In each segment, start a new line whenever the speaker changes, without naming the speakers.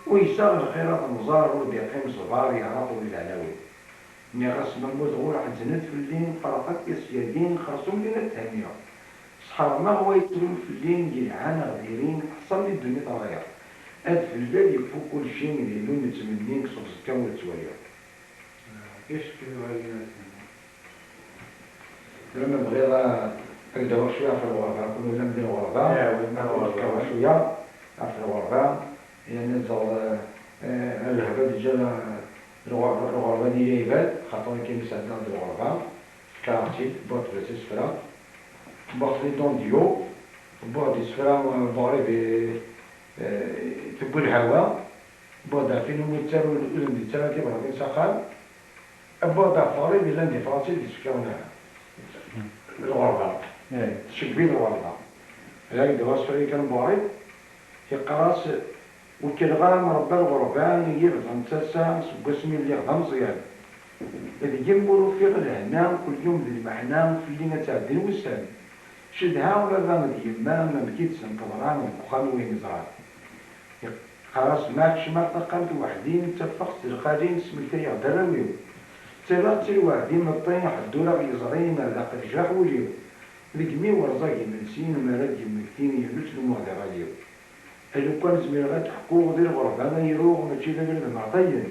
ويشتغل الخيرات المزار ودي يقيم صبار يعرف بالعلاوي مي غاس نموت غور عند زند في اللين فرقات يسيادين خرصوم لنا التهنية صحاب ما هو يتلون في اللين جيعان غديرين حصل لي الدنيا تغير هاد في الليل يكفو كل شيء اللي لون متمنين كسوس الكون والتوالية
كيف كيلو هاي
لما بغيت ندور شوية في الغربة كل ولا ندير غربة
وين
شوية في الغربة يعني نزل الهبة ديال الغربة ديال يباد خاطر كاين مساعدة د الغربة كارتي بوط بلاتي سفرا بوط لي دون ديو بوط دي سفرا بغري تبو الهواء بوط فين متساوي الأذن دي تساوي كيبغى كاين ساخان بوط فاري بلا دي فرنسي دي سكاونها الغربة تشكبي الغربة هذاك دابا سفري كان بغري يقراص وكالغام ربى الغربان يبغى نتسا سقسمي اللي غدا مزيان إذا جنبولو في الهنا كل يوم ذي المحنا في اللي تاع دين وسام شدها ولا ذا ديما ما بكيت سنكبران وخان وين زرار خلاص ماتش ما تقلت وحدين تفقت الخالين سميتي دراويو تلاقت الوحدين الطين حدولا غيزرين لا قد جاح وجيو ذيك ورزاقي من سين مراد يمكتين يلوت الموضع غاديو لو كان زميل غتحكو غدير غربة هذا يروغ ماشي ذا غير المعطيين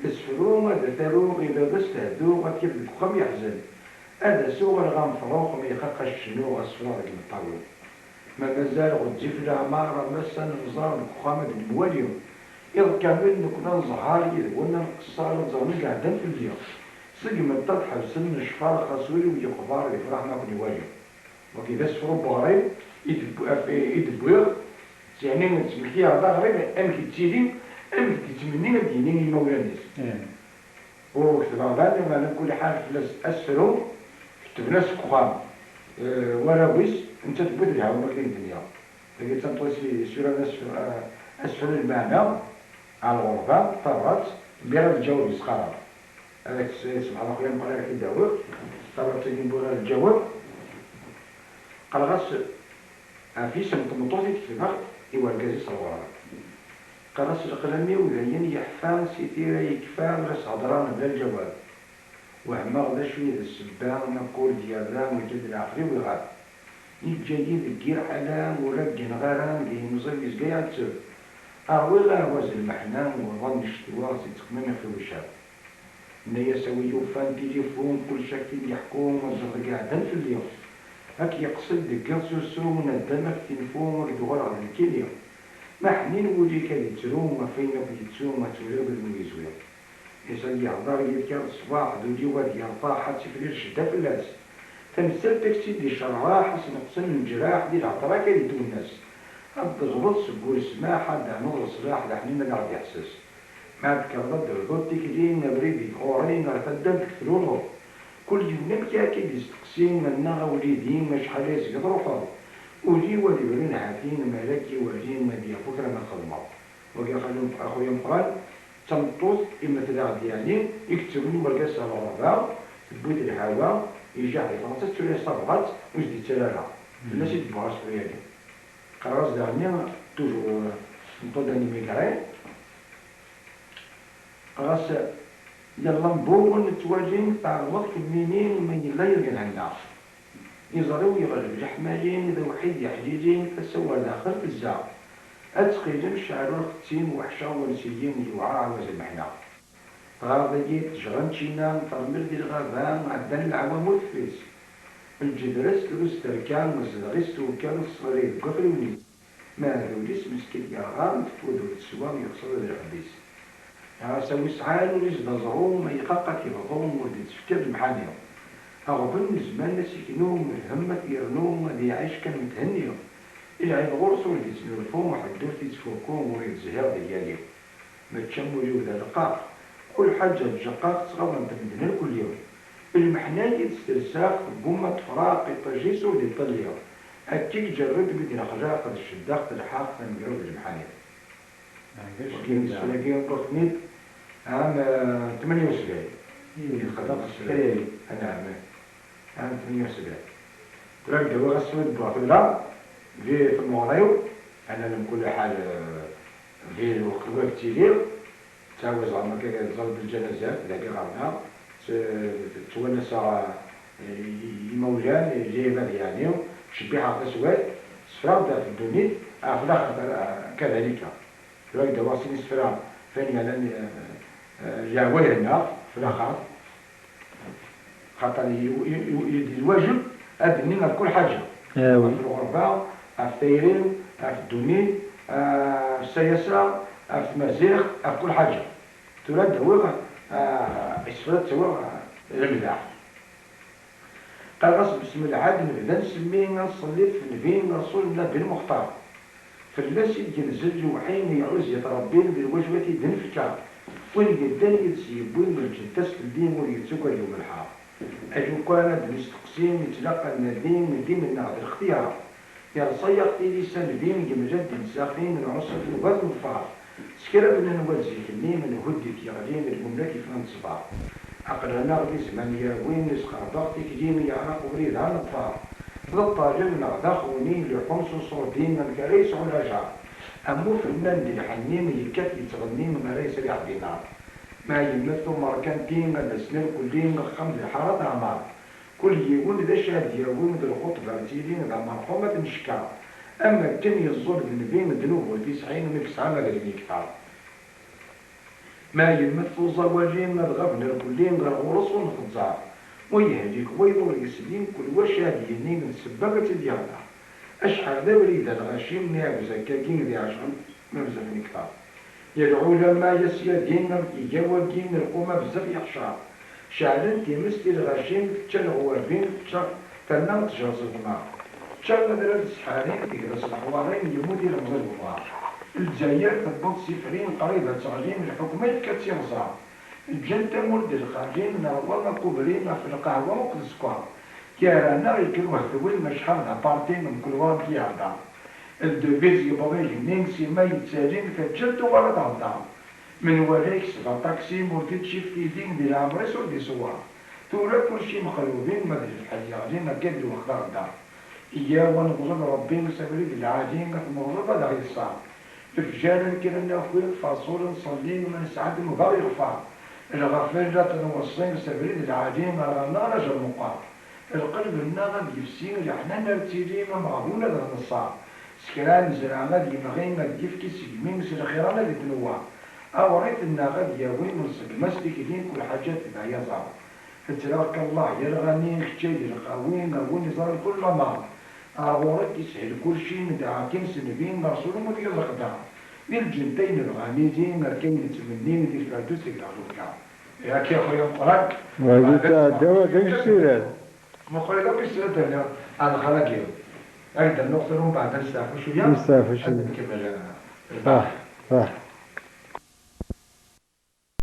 اسفلو هذا ثروغ إذا بس تهدو غتكيف الكخام يحزن هذا سوغ الغنفروغ ما يخاقش شنو غسفرا ذاك الطاول ما مازال غتجيب العمارة مسا نزار الكخام هاد المواليو إذ كامل نكون نزهار يدونا نقصار نزارنا قاعدين في اليوم سقم الطرح حبسن نشفار خاسوري ويجي خبار يفرح ما كون يواجه وكذا سفرو بغريب يدبوغ يعني نتمكي هذا غريب أمك تجيلي أمك تتمنين بدينين المولانيس وكتب هذا لما نقول حال فلاس أسفلو كتب ناس كخام وراويس أنت تبود الهوا ما كاين الدنيا لكن تنطوي سورة ناس أسفل المعنى على الغرفة طرات بيرا الجواب يسخرها هذاك سبحان الله خويا مقرر كيداوي طرات تجيبوها الجواب قال غاس في سنة مطوطي كتبها إيوا الكازي صورها قراص القلمي وذين يحفان سيتيرا يكفان راس هضران بلا الجواب وهما غدا شوية السبان نقول ديال رام وجد العقلي ويغاد يجي ذكير حلام ورقن غرام كي مزيز كاع تسب أروي غاواز المحنان وظن الشتوى تتقمم في وشاب نيا سويو فان تليفون كل شكل يحكم وزر قاعدين في اليوم هاك يقصد دكان سوسو ندمك تليفون ورد غرق الكلية ما حنين وليك يتروم ما فين يتروم ما تولي بالميزوية يسال يهضر يذكر الصباح دودي واد يرطاح تفرير الشتا في الناس تمثل تكسي دي شراح حسن قسم الجراح دي العطرة كي يدو الناس هاد غلط سقول سماحة دا نور الصلاح دا حنين ما قاعد يحسس ما تكررت الغوت تكلين نبريدي خورين رتدم تكثرونه كل يوم كاكي يستقسين من نغا وليدين ما شحال يسقط روحه ولي ولي ولين عافين مالكي ولين ما ديال فكرة ما خدمه وكي خلون أخويا مقال تمطوط إما تلاغ ديالي يكتبوا لي ورقة الغربة تبوت الهواء يجي على فرنسا تولي صبغات وجدي تلالا الناس يتبعوا سوريالي قراص دارني توجور نطو داني ميكراي قراص يلا نبوغ نتواجين تاع الوقت منين من يلا يرقن عندنا يزرو يغلب الحمالين إذا وحيد يحجيجين فسوى داخل في الزاق أتقيلن شعروا الختين وحشا ونسيين يوعى عوز المحنا غاضي تشغنشينا فرمل دي الغابان عدن العوام والفيس الجدرس لوس تركان مزدغيس توكان الصغير قفل ونيس ما ذوليس مسكين يغام تفودو السوام يقصد العبيس سوي سعال وليس دزروم ما يقاقا كيبضوم ودي تفكر المحانيهم أغبن زمان ناس يكنوم الهمة يرنوم ودي عيش كان متهنيهم العين غرس ولدي تنورفوم وحدو تيتفوكوم وريد زهير دياليهم ما تشموا ليو ذا القاق كل حاجة الجقاق تصغر نتمدنا كل يوم المحناية تسترساخ بومة فراق يطجيس ولدي طليهم أكيك جرد بدنا خجاق قد الشداق تلحاق تنقرب المحانية وكين السلاقين قرطنيت عام 78 خدق السلاقين أنا عام 78 تراك دوا غسود باطلة في المغرب أنا لم كل حال في وقت تيلير تعاوز زعما كيزال بالجنازات ذاك غارنا تونس المولان جايبات يعني شبيحة أسود سفرة في الدنيا في الآخر كذلك لو دواسين سفرة فين مثلا جاوي هنا في الآخر خاطر الواجب أدني كل حاجة في الغربة في التيرين في الدنيا في السياسة في المزيغ في كل حاجة تراد هو إسفرت هو الملاح قال غصب بسم العاد نبدا نسميه نصلي في نبين رسول الله بالمختار فالناس ينزل وحين يعوز يتربين بالوجبة يدن في الكعب وين قدام يتسيبون من الجدس الدين ويتسوق اليوم الحار أجو كان بنستقسيم يتلقى الندين من دين النهض الاختيار يرصيق تيلي سنبين جمجد نساخين من عصر الوقت الفار سكرب من نوزي كني من هدي في غدين المملكة فرنسا أقلنا غدي زمانية وين نسخر ضغطي كديم يعرق وريد على الطار ضطاجل نغدا خوني لحمص صوتين من كريس على جار أمو فنان دي حنين يكات يتغني من ريس العدينا ما يمثل مركنتين الأسنان كلين خمد حارة عمار كل يقول ذا شاد يقول ذا الخطبة تيلين ذا مرحومة نشكار أما التاني الظلم بين الذنوب والتسعين ونفسها غير المكتار ما يمثل زواجين الغبن الكلين غير غرص ونخزار ويهديك ويدور يسلين كل وشاد ينين من سباقة ديالنا أشحال ذا بريد الغشيم نعم زكاكين ذي عشان مبزف نكتار يدعو لما يسيا دين يجاوى دين القومة بزاف يحشار شعلن تيمس الغشيم تشلغوا بين تنام تجاوز الدماغ شغل درس سحارين يجلس الحوارين يمودي رمز البطار الجزائر تضبط سفرين قريبة تعليم الحكومة كتير صعب الجنة مولد الخارجين نروى كوبرين في القهوة وقت السكر كيرانا يكلوا هذوين مشحال بارتين من كل واحد يعدا الدوبيز يبغي جنين سيما يتسالين في الجنة ولا تعطى من وراك سبع طاكسي مولد شيف كيدين دي العمرس ودي سوار تورا كلشي مخلوبين ما دير الحياة غادي كادو وخضار دار إياه ونغزل ربي مسافرين العادين في المغربة دا غيصار الفجال كنا أخوين فاصول نصلي من سعد المبار يغفار الغفلان لا تنوصين مسافرين العادين رانا رجل مقار القلب لنا غادي يفسين لحنا نرتيلي ما مغبونا دا نصار سكران زرعنا دي مغين غادي يفكي سيمين مسير خيرانا دي تنوع أوريت لنا غادي ياوين ونسك مسلكين كل حاجات تبع يزار فتراك الله يرغني خشي القوين غوين يزار كل ما أغورك يسهل كل شيء ندعى كنس نبين رسول مدير القدام للجنتين الغاميزين مركين يتمنين دي فلاتوس يقلعوا يا كي أخويا مقرق
وهذا دواء كيشتري
مقرق بيشتري على خلاقيه أيضا نقطة بعد نستعفو شوية
نستعفو شوية
نكمل
صح صح